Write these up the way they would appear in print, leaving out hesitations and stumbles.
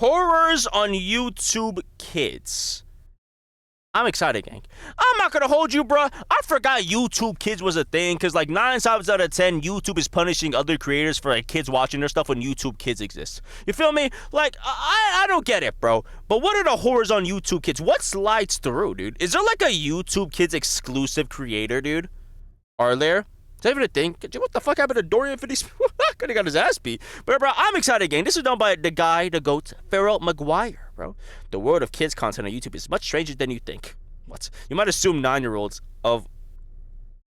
Horrors on YouTube Kids. I'm excited, gang. I'm not gonna hold you, bruh. I forgot YouTube Kids was a thing, because like 9 times out of 10, YouTube is punishing other creators for like kids watching their stuff when YouTube Kids exists. You feel me? Like, I don't get it, bro. But what are the horrors on YouTube Kids? What slides through, dude? Is there like a YouTube Kids exclusive creator, dude? Are there? Is that even a thing? What the fuck happened to Dorian for these? Could have got his ass beat. But bro, I'm excited, gang. This is done by the guy, the GOAT, Farrell McGuire, bro. The world of kids content on YouTube is much stranger than you think. What? You might assume 9-year-olds of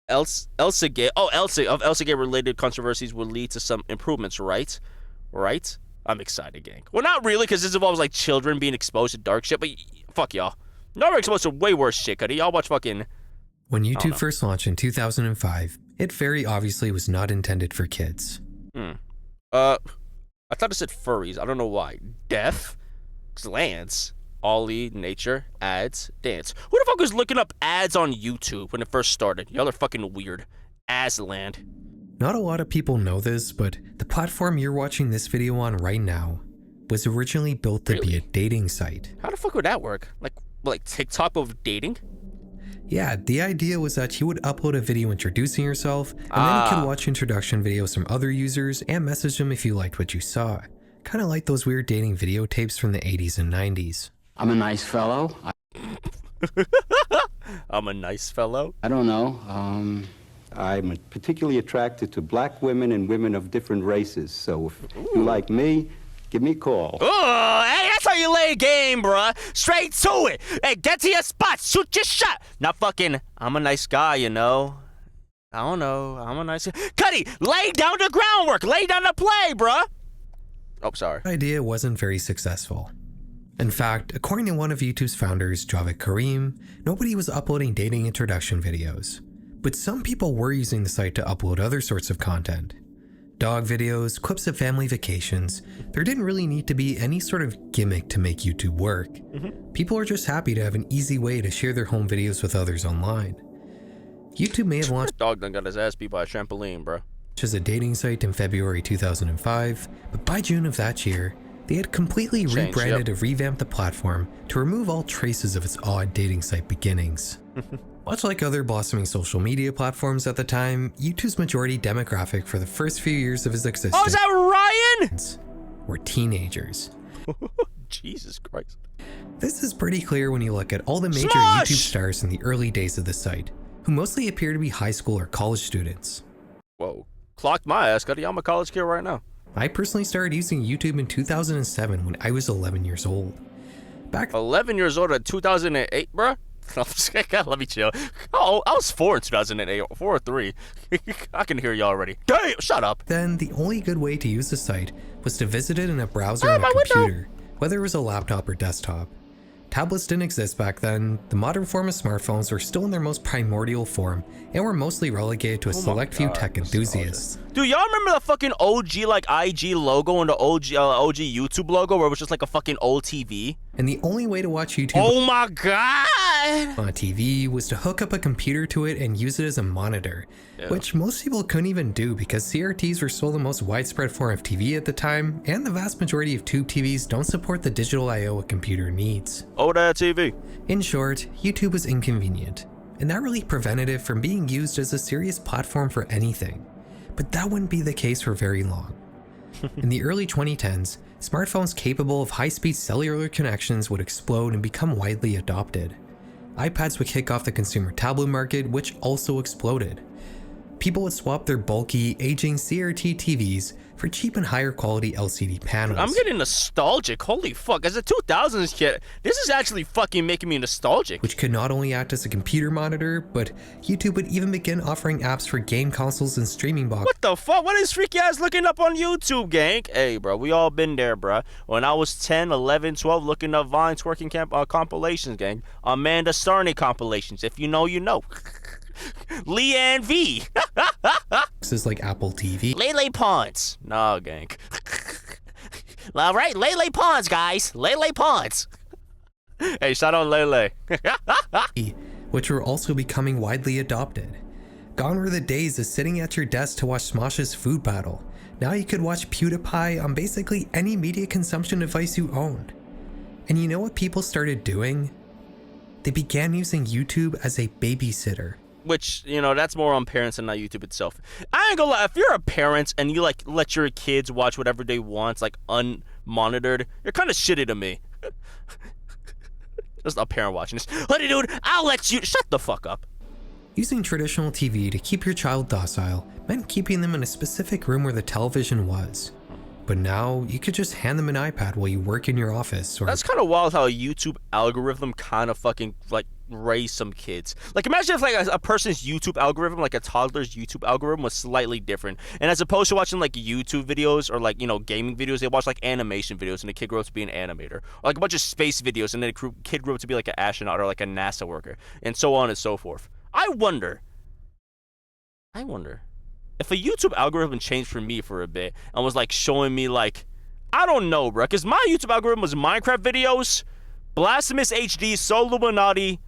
Elsagate, Elsagate related controversies will lead to some improvements, right? Right? I'm excited, gang. Well, not really, because this involves like children being exposed to dark shit, but fuck y'all. Y'all are exposed to way worse shit, cause y'all watch fucking... When YouTube first launched in 2005, it very obviously was not intended for kids. I thought it said furries. I don't know why. Death, glance, Ollie, nature, ads, dance. Who the fuck was looking up ads on YouTube when it first started? Y'all are fucking weird. Asland. Not a lot of people know this, but the platform you're watching this video on right now was originally built to be a dating site. How the fuck would that work? Like TikTok of dating? Yeah, the idea was that you would upload a video introducing yourself, and then you could watch introduction videos from other users and message them if you liked what you saw. Kind of like those weird dating videotapes from the 80s and 90s. I'm a nice fellow. I'm a nice fellow? I don't know. I'm particularly attracted to black women and women of different races. So if you like me, give me a call. Oh, hey, that's how you lay a game, bruh. Straight to it. Hey, get to your spot. Shoot your shot. Not fucking, I'm a nice guy, you know. I don't know. I'm a nice guy. Cuddy, lay down the groundwork. Lay down the play, bruh. Oh, sorry. The idea wasn't very successful. In fact, according to one of YouTube's founders, Javed Karim, nobody was uploading dating introduction videos. But some people were using the site to upload other sorts of content. Dog videos, clips of family vacations. There didn't really need to be any sort of gimmick to make YouTube work. People are just happy to have an easy way to share their home videos with others online. YouTube may have launched Dog done got his ass beat by a trampoline, bro. As a dating site in February 2005, but by June of that year, they had completely rebranded and revamped the platform to remove all traces of its odd dating site beginnings. Much like other blossoming social media platforms at the time, YouTube's majority demographic for the first few years of its existence Oh, is that Ryan? were teenagers. Jesus Christ. This is pretty clear when you look at all the major Smosh! YouTube stars in the early days of the site, who mostly appear to be high school or college students. Whoa. Clocked my ass, Cuddy. I'm a college kid right now. I personally started using YouTube in 2007 when I was 11 years old. Back 11 years old in 2008, bruh? Let me chill. Oh, I was 4 in 2008, 4 or 3. I can hear you already. Damn, shut up. then, the only good way to use the site was to visit it in a browser on a computer, whether it was a laptop or desktop. Tablets didn't exist back then, the modern form of smartphones were still in their most primordial form, and were mostly relegated to a select few tech enthusiasts. Dude, y'all remember the fucking OG like IG logo and the OG YouTube logo where it was just like a fucking old TV? And the only way to watch YouTube Oh my god! on a TV was to hook up a computer to it and use it as a monitor, which most people couldn't even do because CRTs were still the most widespread form of TV at the time, and the vast majority of tube TVs don't support the digital I/O a computer needs. Oh, that TV. In short, YouTube was inconvenient, and that really prevented it from being used as a serious platform for anything. But that wouldn't be the case for very long. In the early 2010s, smartphones capable of high-speed cellular connections would explode and become widely adopted. iPads would kick off the consumer tablet market, which also exploded. People would swap their bulky, aging CRT TVs for cheap and higher quality LCD panels. I'm getting nostalgic. Holy fuck. As a 2000s kid, this is actually fucking making me nostalgic. Which could not only act as a computer monitor, but YouTube would even begin offering apps for game consoles and streaming boxes. What the fuck? What is freaky ass looking up on YouTube, gang? Hey, bro, we all been there, bro. When I was 10, 11, 12, looking up Vine twerking compilations, gang. Amanda Sarney compilations. If you know, you know. Leanne V. This is like Apple TV. Lele Pawns. No, gang. All right, Lele Pawns, guys. Lele Pawns. Hey, shout out Lele. Which were also becoming widely adopted. Gone were the days of sitting at your desk to watch Smosh's Food Battle. Now you could watch PewDiePie on basically any media consumption device you owned. And you know what people started doing? They began using YouTube as a babysitter. Which, you know, that's more on parents and not YouTube itself. I ain't gonna lie, if you're a parent and you like let your kids watch whatever they want, like unmonitored, you're kind of shitty to me. Just a parent watching this. Honey, dude, I'll let you. Shut the fuck up. Using traditional TV to keep your child docile meant keeping them in a specific room where the television was. But now, you could just hand them an iPad while you work in your office, or... That's kind of wild how a YouTube algorithm kind of fucking, like, raised some kids. Like, imagine if, like, a person's YouTube algorithm, like a toddler's YouTube algorithm was slightly different. And as opposed to watching, like, YouTube videos or, like, you know, gaming videos, they watch, like, animation videos and the kid grew up to be an animator. Or, like, a bunch of space videos and then the kid grew up to be, like, an astronaut or, like, a NASA worker. And so on and so forth. I wonder if a YouTube algorithm changed for me for a bit and was like showing me like, I don't know, bro, because my YouTube algorithm was Minecraft videos, Blasphemous HD, Soluminati,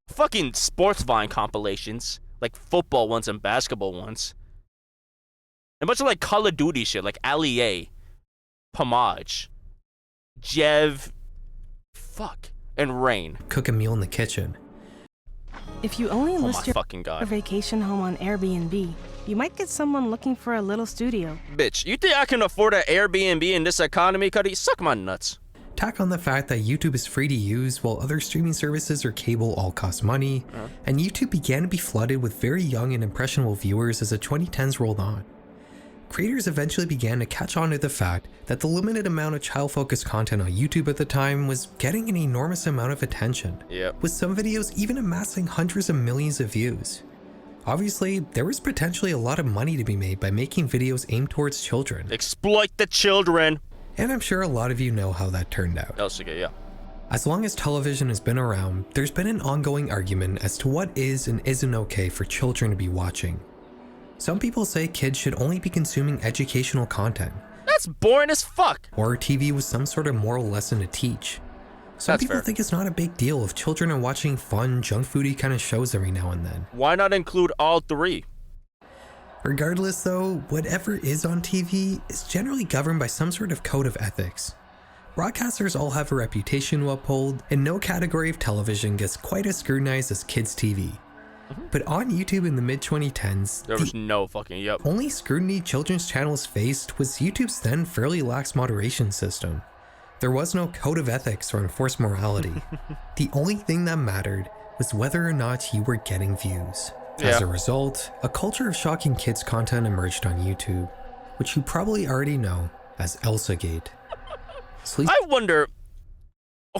fucking Sports Vine compilations, like football ones and basketball ones, and a bunch of like Call of Duty shit, like Allie, Pomage, Jev, and Rain. Cook a meal in the kitchen. If you only list your fucking God. vacation home on Airbnb, you might get someone looking for a little studio. Bitch, you think I can afford an Airbnb in this economy, Cuddy? Suck my nuts. Tack on the fact that YouTube is free to use while other streaming services or cable all cost money, and YouTube began to be flooded with very young and impressionable viewers as the 2010s rolled on. Creators eventually began to catch on to the fact that the limited amount of child-focused content on YouTube at the time was getting an enormous amount of attention, with some videos even amassing hundreds of millions of views. Obviously, there was potentially a lot of money to be made by making videos aimed towards children. Exploit the children. And I'm sure a lot of you know how that turned out. Elsagate, yeah. As long as television has been around, there's been an ongoing argument as to what is and isn't okay for children to be watching. Some people say kids should only be consuming educational content. That's boring as fuck. Or TV with some sort of moral lesson to teach. Some people think it's not a big deal if children are watching fun, junk foody kind of shows every now and then. Why not include all three? Regardless though, whatever is on TV is generally governed by some sort of code of ethics. Broadcasters all have a reputation to uphold, and no category of television gets quite as scrutinized as kids' TV. But on YouTube in the mid-2010s, there was no fucking only scrutiny children's channels faced was YouTube's then fairly lax moderation system. There was no code of ethics or enforced morality. The only thing that mattered was whether or not you were getting views. As a result, a culture of shocking kids content emerged on YouTube, which you probably already know as Elsagate. I wonder,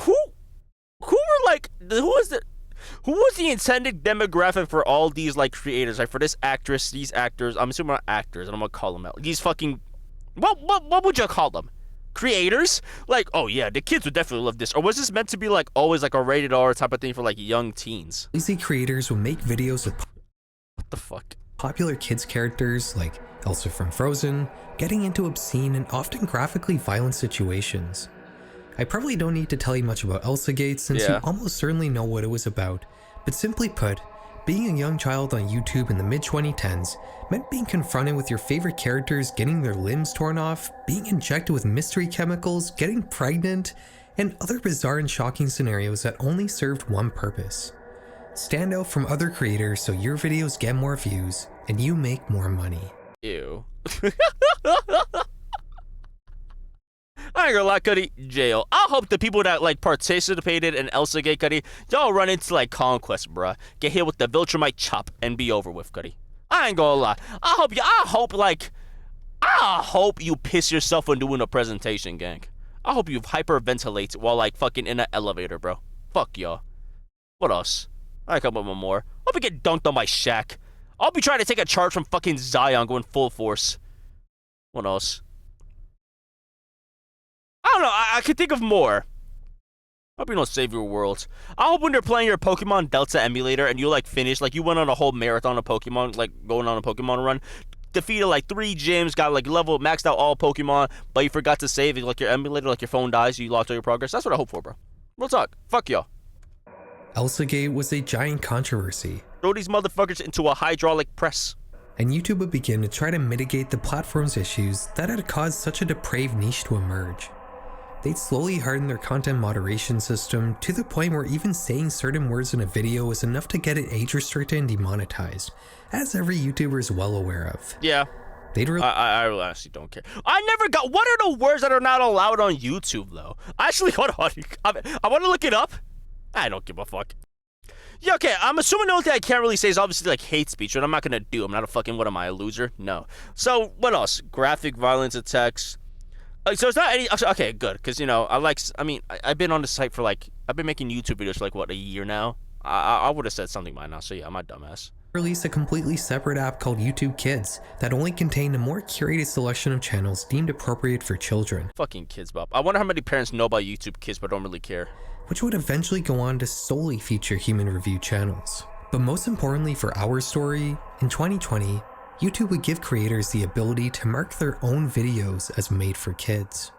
who was the intended demographic for all these like creators, like for this actress, these actors? I'm assuming not actors, and I'm gonna call them out. These fucking, what would you call them? Creators? Like, oh yeah, the kids would definitely love this. Or was this meant to be like always like a rated R type of thing for like young teens? Lazy creators will make videos with what the fuck? Popular kids characters like Elsa from Frozen, getting into obscene and often graphically violent situations. I probably don't need to tell you much about Elsagate since you almost certainly know what it was about, but simply put, being a young child on YouTube in the mid-2010s meant being confronted with your favorite characters getting their limbs torn off, being injected with mystery chemicals, getting pregnant, and other bizarre and shocking scenarios that only served one purpose: stand out from other creators so your videos get more views and you make more money. Ew. I ain't gonna lie, Cuddy, jail. I hope the people that like participated in Elsagate, Cuddy, y'all run into like conquest, bruh. Get hit with the Viltrumite chop and be over with, Cuddy. I ain't gonna lie. I hope you piss yourself when doing a presentation, gang. I hope you hyperventilate while like fucking in an elevator, bro. Fuck y'all. What else? I come up with more. Hope you get dunked on my shack. I'll be trying to take a charge from fucking Zion going full force. What else? I don't know. I could think of more. Hope you don't save your world. I hope when you're playing your Pokemon Delta emulator and you like finish, like you went on a whole marathon of Pokemon, like going on a Pokemon run, defeated like 3 gyms, got like level maxed out all Pokemon, but you forgot to save it, like your emulator, like your phone dies, you lost all your progress. That's what I hope for, bro. Real talk. Fuck y'all. Elsagate was a giant controversy. Throw these motherfuckers into a hydraulic press. and YouTube would begin to try to mitigate the platform's issues that had caused such a depraved niche to emerge. They'd slowly harden their content moderation system to the point where even saying certain words in a video is enough to get it age restricted and demonetized, as every YouTuber is well aware of. Yeah. I honestly don't care. I never got. What are the words that are not allowed on YouTube, though? Actually, hold on. I want to look it up. I don't give a fuck. Yeah, okay. I'm assuming the only thing I can't really say is obviously like hate speech, but I'm not gonna do. I'm not a fucking. What am I, a loser? No. So what else? Graphic violence attacks. So it's not any. Okay, good. Because you know, I've been on the site for like. I've been making YouTube videos for like what, a year now. I would have said something by now. So yeah, I'm a dumbass. Released a completely separate app called YouTube Kids that only contained a more curated selection of channels deemed appropriate for children. Fucking Kids Bop. I wonder how many parents know about YouTube Kids but don't really care. Which would eventually go on to solely feature human review channels. But most importantly for our story, in 2020, YouTube would give creators the ability to mark their own videos as made for kids.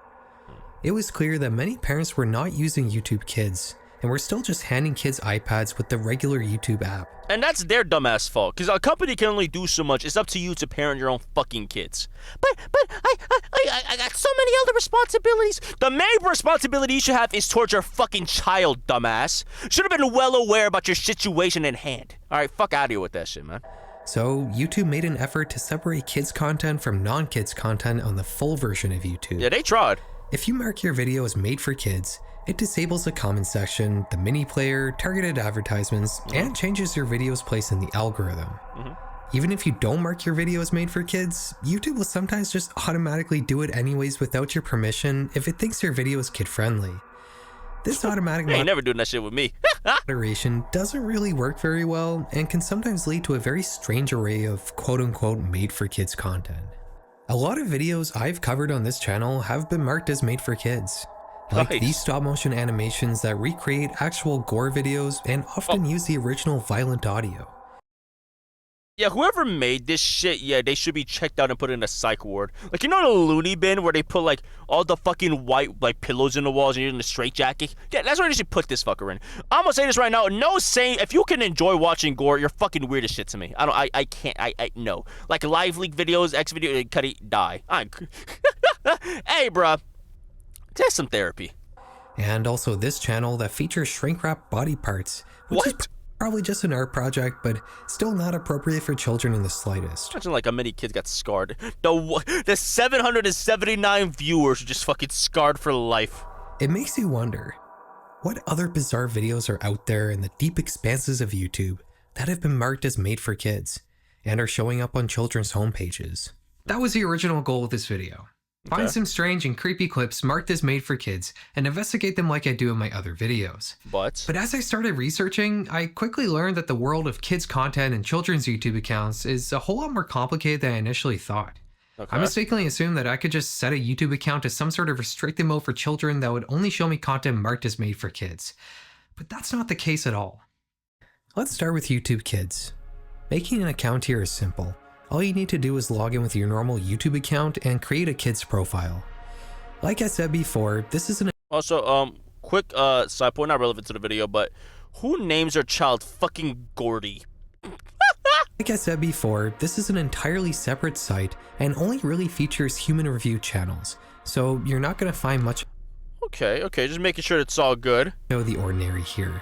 It was clear that many parents were not using YouTube Kids and were still just handing kids iPads with the regular YouTube app. And that's their dumbass fault, because a company can only do so much. It's up to you to parent your own fucking kids. But I got so many other responsibilities. The main responsibility you should have is towards your fucking child, dumbass. Should have been well aware about your situation in hand. All right, fuck out of here with that shit, man. So YouTube made an effort to separate kids content from non-kids content on the full version of YouTube. Yeah, they tried. If you mark your video as made for kids, it disables the comment section, the mini player, targeted advertisements, and changes your video's place in the algorithm. Even if you don't mark your video as made for kids, YouTube will sometimes just automatically do it anyways without your permission if it thinks your video is kid-friendly. This automatic ain't never doing that shit with me. moderation doesn't really work very well and can sometimes lead to a very strange array of quote-unquote made-for-kids content. A lot of videos I've covered on this channel have been marked as made for kids. Like these stop-motion animations that recreate actual gore videos and often use the original violent audio. Yeah, whoever made this shit, yeah, they should be checked out and put in a psych ward. Like, you know the loony bin where they put, like, all the fucking white, like, pillows in the walls and you're in the straitjacket? Yeah, that's where they should put this fucker in. I'm gonna say this right now, no saying, if you can enjoy watching gore, you're fucking weird as shit to me. I can't, no. Like, live leak videos, X video, cut it, die. Hey, bruh. Take some therapy. And also this channel that features shrink-wrap body parts, which is probably just an art project, but still not appropriate for children in the slightest. Imagine like how many kids got scarred. The 779 viewers are just fucking scarred for life. It makes you wonder, what other bizarre videos are out there in the deep expanses of YouTube that have been marked as made for kids and are showing up on children's homepages? That was the original goal of this video. Find some strange and creepy clips marked as made for kids and investigate them like I do in my other videos. But as I started researching, I quickly learned that the world of kids content and children's YouTube accounts is a whole lot more complicated than I initially thought. I mistakenly assumed that I could just set a YouTube account to some sort of restricted mode for children that would only show me content marked as made for kids. But that's not the case at all. Let's start with YouTube Kids. Making an account here is simple. All you need to do is log in with your normal YouTube account and create a kid's profile. Like I said before, this is an... Also, quick side point, not relevant to the video, but who names their child fucking Gordy? Like I said before, this is an entirely separate site and only really features human review channels, so you're not going to find much... Okay, just making sure it's all good. ...of the ordinary here.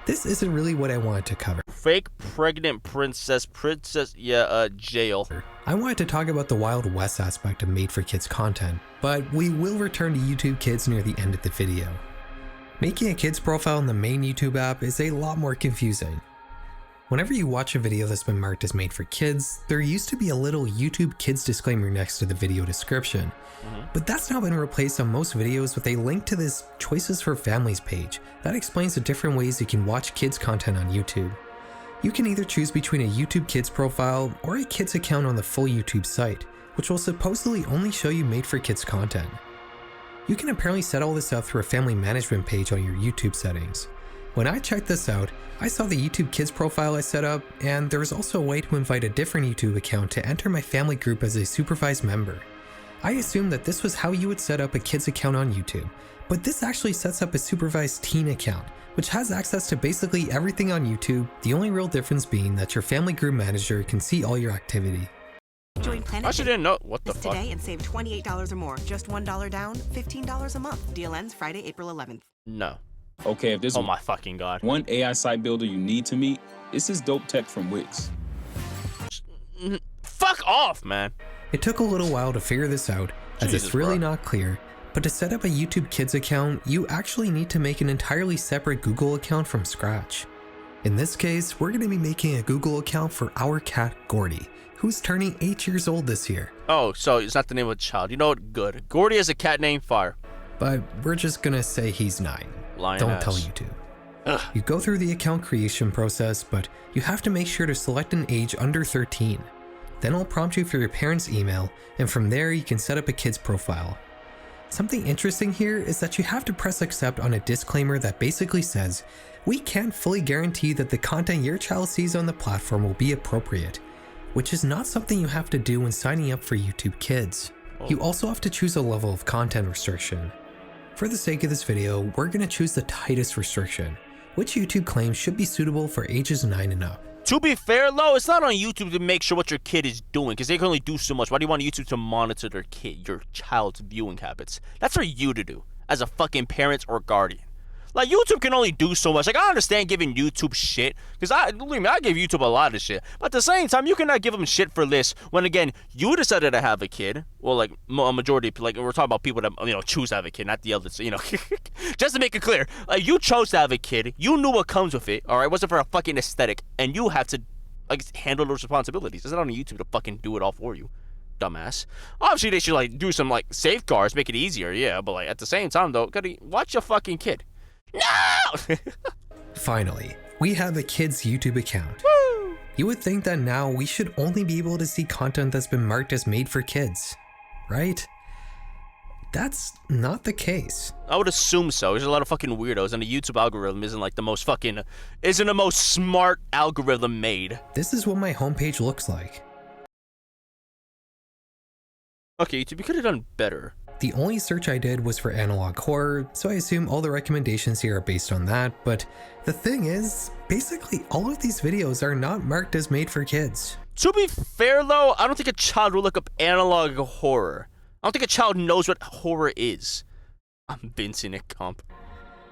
This isn't really what I wanted to cover. Fake pregnant princess, jail. I wanted to talk about the Wild West aspect of made for kids content, but we will return to YouTube Kids near the end of the video. Making a kid's profile in the main YouTube app is a lot more confusing. Whenever you watch a video that's been marked as made for kids, there used to be a little YouTube Kids disclaimer next to the video description. But that's now been replaced on most videos with a link to this Choices for Families page that explains the different ways you can watch kids content on YouTube. You can either choose between a YouTube Kids profile or a kids account on the full YouTube site, which will supposedly only show you made for kids content. You can apparently set all this up through a family management page on your YouTube settings. When I checked this out, I saw the YouTube Kids profile I set up, and there was also a way to invite a different YouTube account to enter my family group as a supervised member. I assumed that this was how you would set up a kid's account on YouTube, but this actually sets up a supervised teen account, which has access to basically everything on YouTube, the only real difference being that your family group manager can see all your activity. Join Planet I actually didn't know. What the fuck? today and save $28 or more. Just $1 down, $15 a month. Deal ends Friday, April 11th. No. Okay, if there's Oh my fucking god. one AI site builder you need to meet, it's this dope tech from Wix. Fuck off, man. It took a little while to figure this out, as Jesus, it's really bro. not clear, but to set up a YouTube Kids account, you actually need to make an entirely separate Google account from scratch. In this case, we're going to be making a Google account for our cat Gordy, who's turning 8 years old this year. Oh, so it's not the name of a child. You know what? Good. Gordy is a cat named Fire. But we're just gonna say he's 9. Lion Don't ass. tell YouTube. Ugh. You go through the account creation process, but you have to make sure to select an age under 13. Then it'll prompt you for your parents' email, and from there you can set up a kid's profile. Something interesting here is that you have to press accept on a disclaimer that basically says, we can't fully guarantee that the content your child sees on the platform will be appropriate, which is not something you have to do when signing up for YouTube Kids. You also have to choose a level of content restriction. For the sake of this video, we're going to choose the tightest restriction, which YouTube claims should be suitable for ages 9 and up. To be fair, though, it's not on YouTube to make sure what your kid is doing, because they can only do so much. Why do you want YouTube to monitor their kid, your child's viewing habits? That's for you to do, as a fucking parent or guardian. Like, YouTube can only do so much. Like, I understand giving YouTube shit, because believe me, I give YouTube a lot of shit. But at the same time, you cannot give them shit for this when, again, you decided to have a kid. Well, like, a majority, like, we're talking about people that, choose to have a kid, not the others, Just to make it clear, like, you chose to have a kid. You knew what comes with it, all right? It wasn't for a fucking aesthetic, and you have to, like, handle those responsibilities. It's not on YouTube to fucking do it all for you. Dumbass. Obviously, they should, like, do some, like, safeguards, make it easier, yeah. But, like, at the same time, though, gotta watch your fucking kid. No! Finally, we have a kid's YouTube account. Woo! You would think that now we should only be able to see content that's been marked as made for kids, right? That's not the case. I would assume so. There's a lot of fucking weirdos, and the YouTube algorithm isn't like the most smart algorithm made. This is what my homepage looks like. Okay, YouTube, you could have done better. The only search I did was for analog horror, so I assume all the recommendations here are based on that, but the thing is, basically all of these videos are not marked as made for kids. To be fair, though, I don't think a child will look up analog horror. I don't think a child knows what horror is. I'm Vincent at Comp.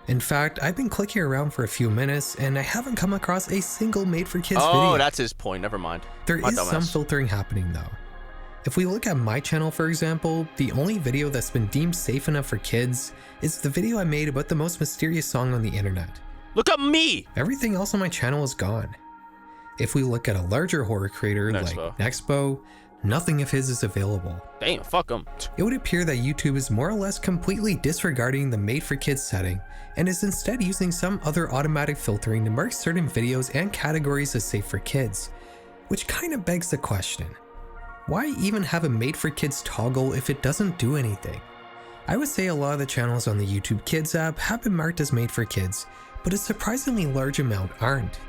In fact, I've been clicking around for a few minutes, and I haven't come across a single made for kids video. Oh, that's his point. Never mind. There My is some dumbass. filtering happening though. If we look at my channel, for example, the only video that's been deemed safe enough for kids is the video I made about the most mysterious song on the internet. Look at me! Everything else on my channel is gone. If we look at a larger horror creator like Nexpo, nothing of his is available. Damn, fuck him. It would appear that YouTube is more or less completely disregarding the made for kids setting and is instead using some other automatic filtering to mark certain videos and categories as safe for kids, which kind of begs the question. Why even have a made for kids toggle if it doesn't do anything? I would say a lot of the channels on the YouTube Kids app have been marked as made for kids, but a surprisingly large amount aren't.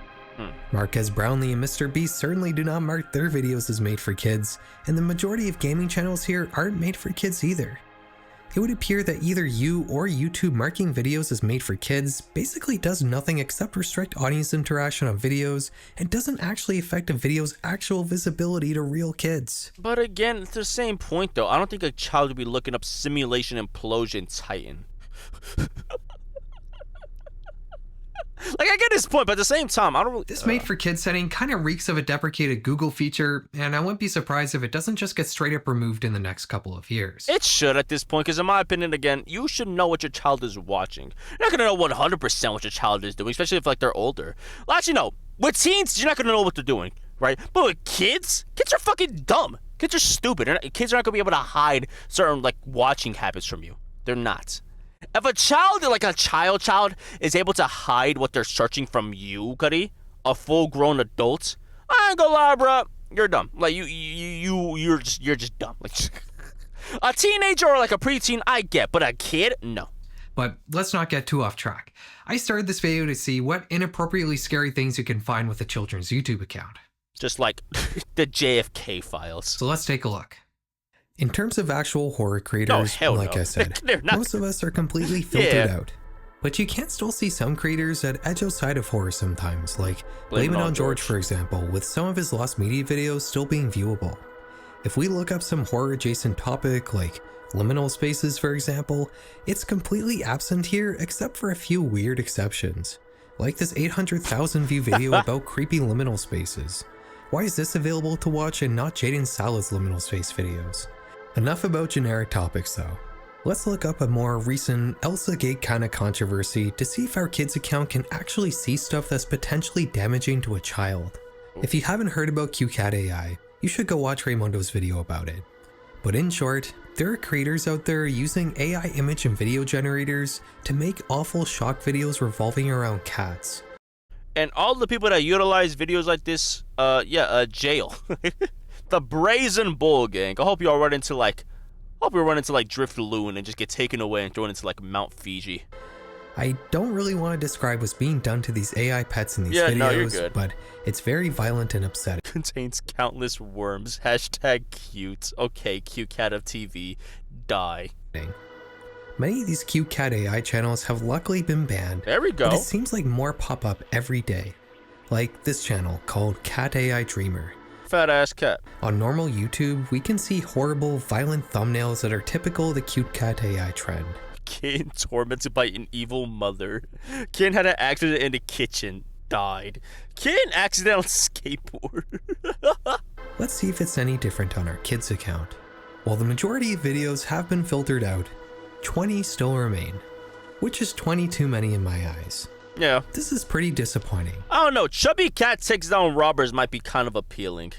Marquez Brownlee and Mr. Beast certainly do not mark their videos as made for kids, and the majority of gaming channels here aren't made for kids either. It would appear that either you or YouTube marking videos as made for kids basically does nothing except restrict audience interaction on videos and doesn't actually affect a video's actual visibility to real kids. But again, it's the same point though. I don't think a child would be looking up simulation implosion Titan. Like, I get his point, but at the same time, I don't really... This made for kids setting kind of reeks of a deprecated Google feature, and I wouldn't be surprised if it doesn't just get straight up removed in the next couple of years. It should at this point, because in my opinion, again, you should know what your child is watching. You're not going to know 100% what your child is doing, especially if, like, they're older. Well, actually, no. With teens, you're not going to know what they're doing, right? But with kids are fucking dumb. Kids are stupid. Kids are not going to be able to hide certain, like, watching habits from you. They're not. If a child, like a child, is able to hide what they're searching from you, Cuddy, a full-grown adult, I ain't gonna lie, bro, you're dumb. Like, you're just dumb. Like, a teenager or like a preteen, I get, but a kid, no. But let's not get too off track. I started this video to see what inappropriately scary things you can find with a children's YouTube account. Just like the JFK files. So let's take a look. In terms of actual horror creators, hell like no. I said, They're not. most of us are completely filtered Yeah. out. But you can still see some creators that edge outside of horror sometimes, like Blame It On George, for example, with some of his lost media videos still being viewable. If we look up some horror adjacent topic, like liminal spaces for example, it's completely absent here except for a few weird exceptions. Like this 800,000 view video about creepy liminal spaces. Why is this available to watch and not Jaden Salah's liminal space videos? Enough about generic topics though. Let's look up a more recent Elsagate kind of controversy to see if our kid's account can actually see stuff that's potentially damaging to a child. If you haven't heard about QCat AI, you should go watch Raymondo's video about it. But in short, there are creators out there using AI image and video generators to make awful shock videos revolving around cats. And all the people that utilize videos like this, jail. The Brazen Bull gang. I hope you all run into like Drift Loon and just get taken away and thrown into like Mount Fiji. I don't really want to describe what's being done to these AI pets in these Yeah, videos, no, you're good. but it's very violent and upsetting. Contains countless worms. Hashtag cute. Okay, cute cat of TV. Die. Many of these cute cat AI channels have luckily been banned. There we go. But it seems like more pop up every day. Like this channel called Cat AI Dreamer. Fat ass cat. On normal YouTube, we can see horrible, violent thumbnails that are typical of the cute cat AI trend. Kid tormented by an evil mother. Kid had an accident in the kitchen. Died. Kid accident on skateboard. Let's see if it's any different on our kids' account. While the majority of videos have been filtered out, 20 still remain, which is 20 too many in my eyes. Yeah. This is pretty disappointing. I don't know. Chubby cat takes down robbers might be kind of appealing.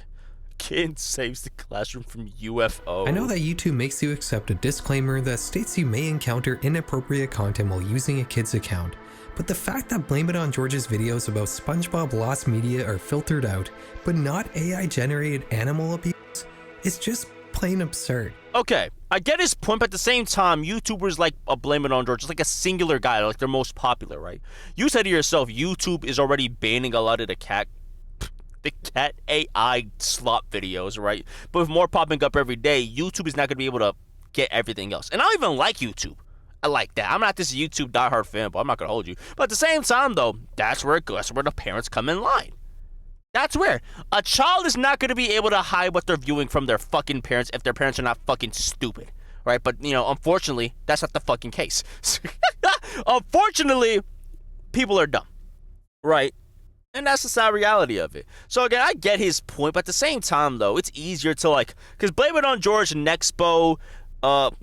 Kid saves the classroom from UFO. I know that YouTube makes you accept a disclaimer that states you may encounter inappropriate content while using a kid's account, but the fact that Blame It On George's videos about SpongeBob lost media are filtered out, but not AI generated animal abuse, is just plain absurd. Okay, I get his point, but at the same time, YouTubers like Blame It On George, it's like a singular guy, like they're most popular, right? You said to yourself, YouTube is already banning a lot of the cat AI slop videos, right? But with more popping up every day, YouTube is not going to be able to get everything else. And I don't even like YouTube. I like that. I'm not this YouTube diehard fan, but I'm not going to hold you. But at the same time, though, that's where it goes. That's where the parents come in line. That's where a child is not going to be able to hide what they're viewing from their fucking parents if their parents are not fucking stupid, right? But, you know, unfortunately, that's not the fucking case. Unfortunately, people are dumb, right? And that's the sad reality of it. So again, I get his point, but at the same time, though, it's easier to like, because Blame It On George, Nexpo,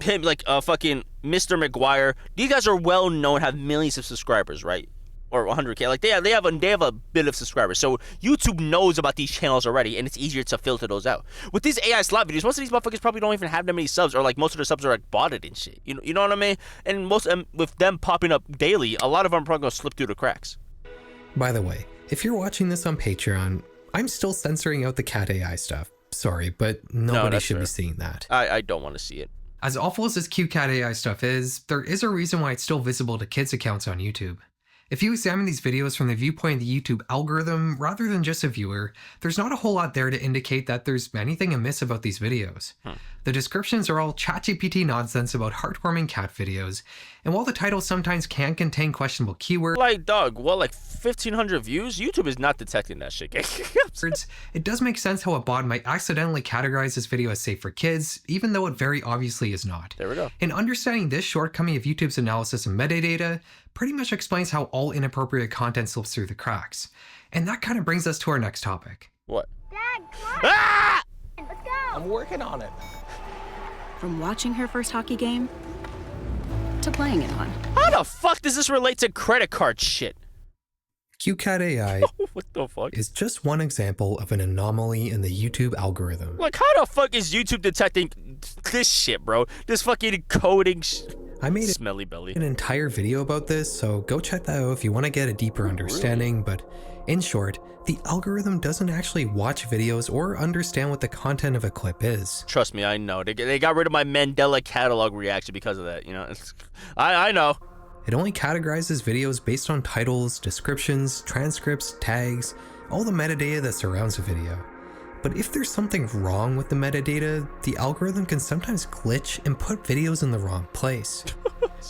him, like, fucking Mr. McGuire, these guys are well known, have millions of subscribers, right? Or 100K. Like, they have a bit of subscribers. So YouTube knows about these channels already, and it's easier to filter those out. With these AI slot videos, most of these motherfuckers probably don't even have that many subs, or like most of their subs are like botted and shit. You know what I mean? And most with them popping up daily, a lot of them are probably gonna slip through the cracks. By the way, if you're watching this on Patreon, I'm still censoring out the cat AI stuff. Sorry, but nobody should be seeing that. I don't want to see it. As awful as this cute cat AI stuff is, there is a reason why it's still visible to kids' accounts on YouTube. If you examine these videos from the viewpoint of the YouTube algorithm rather than just a viewer, there's not a whole lot there to indicate that there's anything amiss about these videos. The descriptions are all ChatGPT nonsense about heartwarming cat videos, and while the titles sometimes can contain questionable keywords, Like, dog, what, like 1,500 views? YouTube is not detecting that shit. it does make sense how a bot might accidentally categorize this video as safe for kids, even though it very obviously is not. There we go. And understanding this shortcoming of YouTube's analysis of metadata pretty much explains how all inappropriate content slips through the cracks. And that kind of brings us to our next topic. What? Dad, come on. Ah! Let's go. I'm working on it. From watching her first hockey game to playing it on. How the fuck does this relate to credit card shit? QCat AI What the fuck? is just one example of an anomaly in the YouTube algorithm. Like, how the fuck is YouTube detecting this shit, bro? This fucking coding I made smelly belly. an entire video about this, so go check that out if you want to get a deeper understanding, but in short, the algorithm doesn't actually watch videos or understand what the content of a clip is. Trust me, I know. They got rid of my Mandela catalog reaction because of that, you know? I know. It only categorizes videos based on titles, descriptions, transcripts, tags, all the metadata that surrounds a video. But if there's something wrong with the metadata, the algorithm can sometimes glitch and put videos in the wrong place.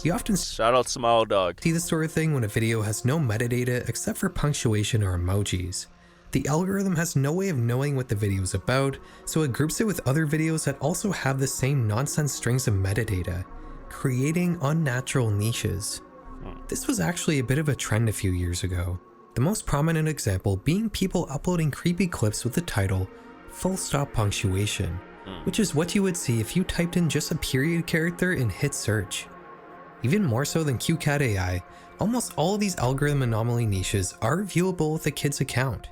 You often Shout out Smile Dog. see this sort of thing when a video has no metadata except for punctuation or emojis. The algorithm has no way of knowing what the video is about, so it groups it with other videos that also have the same nonsense strings of metadata, creating unnatural niches. This was actually a bit of a trend a few years ago. The most prominent example being people uploading creepy clips with the title full stop punctuation, which is what you would see if you typed in just a period character and hit search. Even more so than QCat AI, almost all of these algorithm anomaly niches are viewable with a kid's account.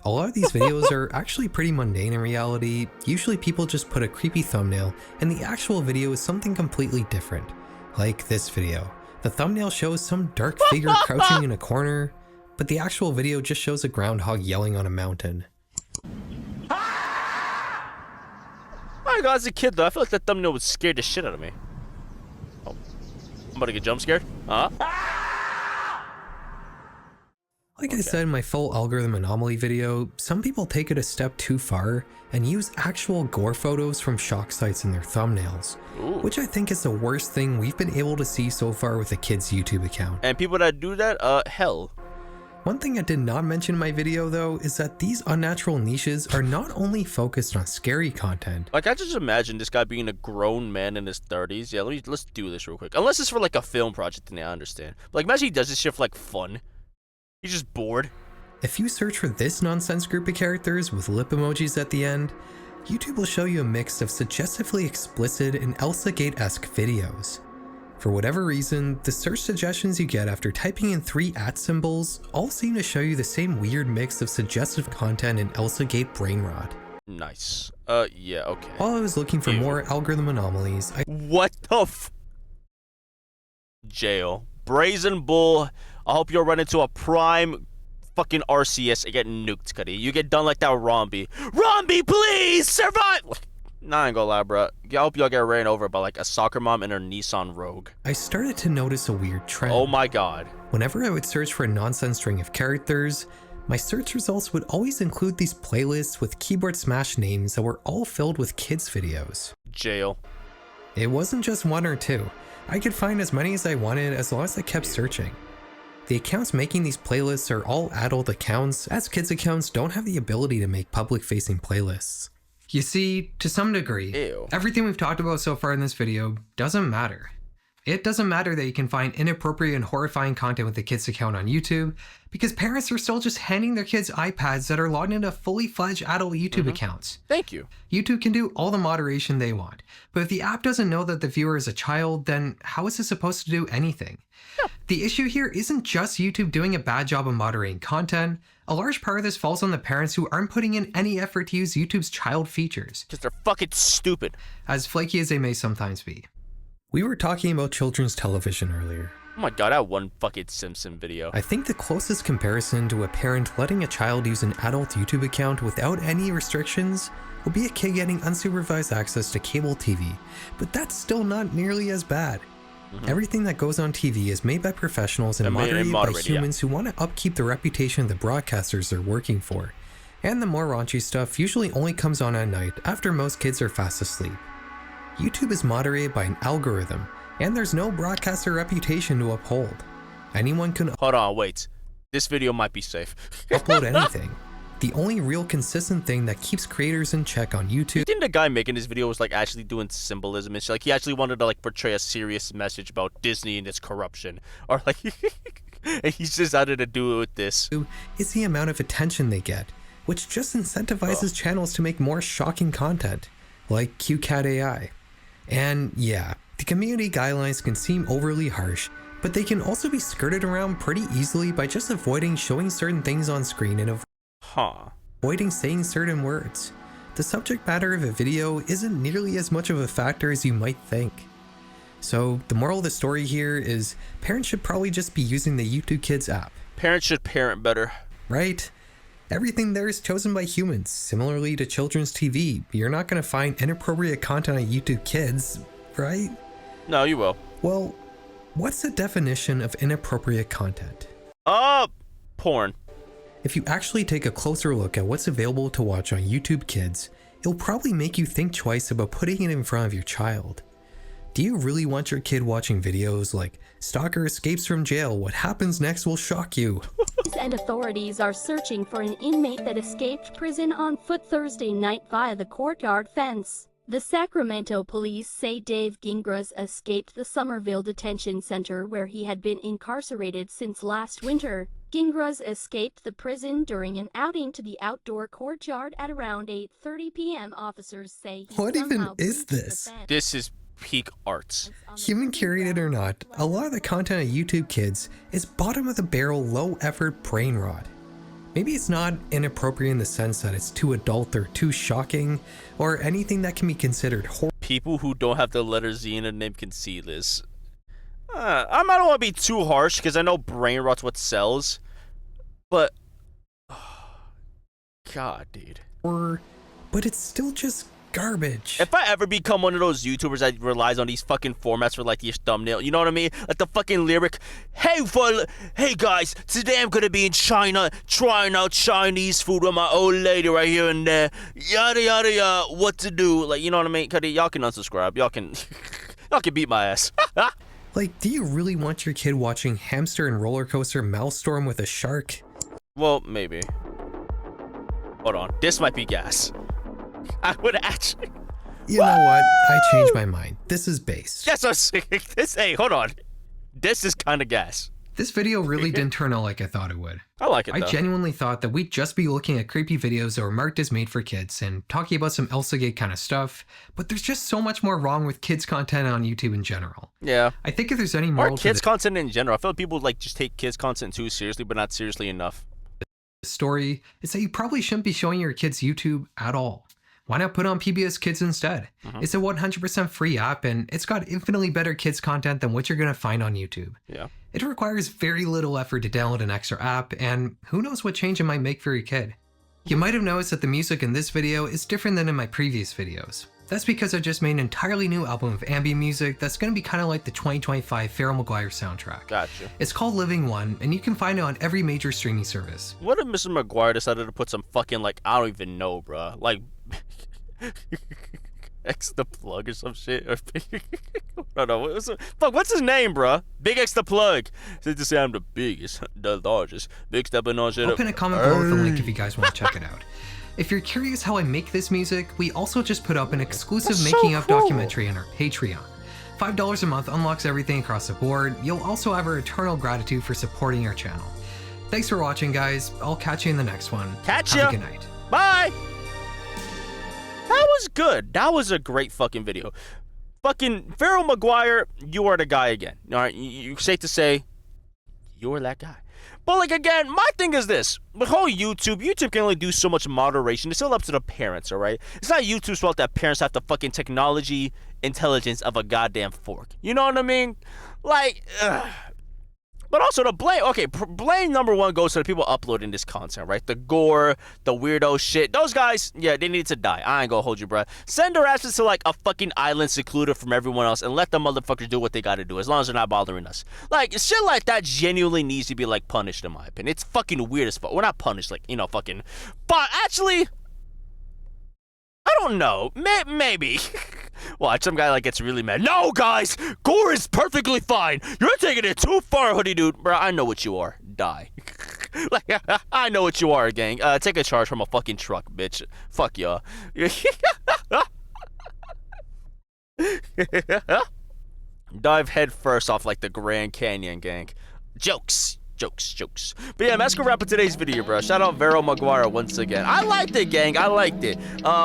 A lot of these videos are actually pretty mundane in reality. Usually people just put a creepy thumbnail and the actual video is something completely different. Like this video. The thumbnail shows some dark figure crouching in a corner, but the actual video just shows a groundhog yelling on a mountain. My God, as a kid though, I feel like that thumbnail would scare the shit out of me. Oh, I'm about to get jump scared. Like I said in my full algorithm anomaly video, some people take it a step too far and use actual gore photos from shock sites in their thumbnails, which I think is the worst thing we've been able to see so far with a kid's YouTube account. And people that do that, hell. One thing I did not mention in my video though is that these unnatural niches are not only focused on scary content. Like, I just imagine this guy being a grown man in his 30s. Yeah, let's do this real quick. Unless it's for like a film project, then I understand. But, like, imagine he does this shit for like fun. He's just bored. If you search for this nonsense group of characters with lip emojis at the end, YouTube will show you a mix of suggestively explicit and Elsagate-esque videos. For whatever reason, the search suggestions you get after typing in 3 @ symbols all seem to show you the same weird mix of suggestive content and Elsagate brain rot. Nice. Yeah, okay. While I was looking for more algorithm anomalies, What the Jail. Brazen Bull. I hope you'll run into a prime fucking RCS and get nuked, Cuddy. You get done like that Romby. Romby, please survive! Nah, I ain't gonna lie, bro. I hope y'all get ran over by like a soccer mom in her Nissan Rogue. I started to notice a weird trend. Oh my God. Whenever I would search for a nonsense string of characters, my search results would always include these playlists with keyboard smash names that were all filled with kids videos. Jail. It wasn't just 1 or 2. I could find as many as I wanted as long as I kept searching. The accounts making these playlists are all adult accounts, as kids accounts don't have the ability to make public-facing playlists. You see, to some degree, everything we've talked about so far in this video doesn't matter. It doesn't matter that you can find inappropriate and horrifying content with a kid's account on YouTube, because parents are still just handing their kids iPads that are logged into fully fledged adult YouTube accounts. Thank you. YouTube can do all the moderation they want, but if the app doesn't know that the viewer is a child, then how is it supposed to do anything? The issue here isn't just YouTube doing a bad job of moderating content. A large part of this falls on the parents who aren't putting in any effort to use YouTube's child features. Because they're fucking stupid. As flaky as they may sometimes be. We were talking about children's television earlier. Oh my God, I had one fucking Simpson video. I think the closest comparison to a parent letting a child use an adult YouTube account without any restrictions would be a kid getting unsupervised access to cable TV, but that's still not nearly as bad. Everything that goes on TV is made by professionals and moderated by humans who want to upkeep the reputation of the broadcasters they're working for. And the more raunchy stuff usually only comes on at night after most kids are fast asleep. YouTube is moderated by an algorithm, and there's no broadcaster reputation to uphold. Anyone can Hold on, wait. This video might be safe. upload anything. The only real consistent thing that keeps creators in check on YouTube. You think the guy making this video was like actually doing symbolism and shit? Like he actually wanted to like portray a serious message about Disney and its corruption, or like and he's just decided to do it with this. Is the amount of attention they get, which just incentivizes channels to make more shocking content, like QCat AI. And yeah, the community guidelines can seem overly harsh, but they can also be skirted around pretty easily by just avoiding showing certain things on screen and avoiding saying certain words. The subject matter of a video isn't nearly as much of a factor as you might think. So the moral of the story here is parents should probably just be using the YouTube Kids app. Parents should parent better. Right? Everything there is chosen by humans. Similarly to children's TV, you're not going to find inappropriate content on YouTube Kids, right? No, you will. Well, what's the definition of inappropriate content? Porn. If you actually take a closer look at what's available to watch on YouTube Kids, it'll probably make you think twice about putting it in front of your child. Do you really want your kid watching videos like "Stalker escapes from jail, what happens next will shock you"? And authorities are searching for an inmate that escaped prison on foot Thursday night via the courtyard fence. The Sacramento police say Dave Gingras escaped the Somerville Detention Center where he had been incarcerated since last winter. Gingras escaped the prison during an outing to the outdoor courtyard at around 8:30 p.m. Officers say he What even somehow is breached the this? fence. This is peak arts. Human curated or not, a lot of the content on YouTube Kids is bottom of the barrel, low effort brain rot. Maybe it's not inappropriate in the sense that it's too adult or too shocking, or anything that can be considered horror. People who don't have the letter Z in their name can see this. I don't want to be too harsh because I know brain rot's what sells, but God, dude. But it's still just garbage. If I ever become one of those YouTubers that relies on these fucking formats for like these thumbnail, you know what I mean? Like the fucking lyric, hey guys, today I'm gonna be in China trying out Chinese food with my old lady right here and there. Yada yada yada, what to do? Like, you know what I mean? Cause y'all can unsubscribe. Y'all can beat my ass. Like, do you really want your kid watching Hamster and Roller Coaster Maelstrom with a shark? Well, maybe. Hold on, this might be gas. I would actually. You know what? I changed my mind. This is based. Yes, hey, hold on. This is kind of gas. This video really didn't turn out like I thought it would. I like it, I though. genuinely thought that we'd just be looking at creepy videos that were marked as made for kids and talking about some Elsagate kind of stuff, but there's just so much more wrong with kids content on YouTube in general. Yeah. I think if there's any Or moral to kids the content in general. I feel like people like just take kids content too seriously, but not seriously enough. story, it's that you probably shouldn't be showing your kids YouTube at all. Why not put on PBS Kids instead? It's a 100% free app, and it's got infinitely better kids content than what you're going to find on YouTube. Yeah. It requires very little effort to download an extra app, and who knows what change it might make for your kid. You might have noticed that the music in this video is different than in my previous videos. That's because I just made an entirely new album of ambient music that's going to be kind of like the 2025 Ferrell Maguire soundtrack. Gotcha. It's called Living One, and you can find it on every major streaming service. What if Mr. Maguire decided to put some fucking, like, I don't even know, bruh. Like, X the Plug or some shit? Or I don't know. What's his name, bruh? Big X the Plug. Said to say I'm the biggest, the largest. Big stepping on shit. I'll pin a comment below with a link if you guys want to check it out. If you're curious how I make this music, we also just put up an exclusive making of documentary on our Patreon. $5 a month unlocks everything across the board. You'll also have our eternal gratitude for supporting our channel. Thanks for watching, guys. I'll catch you in the next one. Catch Have ya. a good night. Bye. That was good. That was a great fucking video. Fucking Ferrell Maguire, you are the guy again. All right, you safe to say, you're that guy. But like again, my thing is this: the whole YouTube can only do so much moderation. It's still up to the parents, all right? It's not YouTube's fault that parents have the fucking technology intelligence of a goddamn fork. You know what I mean? Like, but also the blame. Okay, blame number one goes to the people uploading this content, right? The gore, the weirdo shit. Those guys, yeah, they need to die. I ain't gonna hold you, bruh. Send their asses to like a fucking island secluded from everyone else and let the motherfuckers do what they gotta do, as long as they're not bothering us. Like, shit like that genuinely needs to be like punished, in my opinion. It's fucking weird as fuck. We're not punished, like, you know, fucking. But actually, I don't know. Maybe. Watch, some guy like gets really mad. No, guys, gore is perfectly fine. You're taking it too far, hoodie dude. Bro, I know what you are. Die. Like, I know what you are, gang. Take a charge from a fucking truck, bitch. Fuck y'all. Dive head first off like the Grand Canyon, gang. Jokes. But yeah, that's gonna wrap up today's video, bro. Shout out Ferrell Maguire once again. I liked it, gang. I liked it.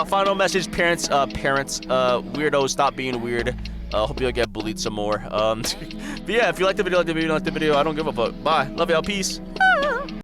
Final message, parents, weirdos, stop being weird. Hope you'll get bullied some more. But yeah, if you like the video, I don't give a fuck. Bye. Love y'all. Peace.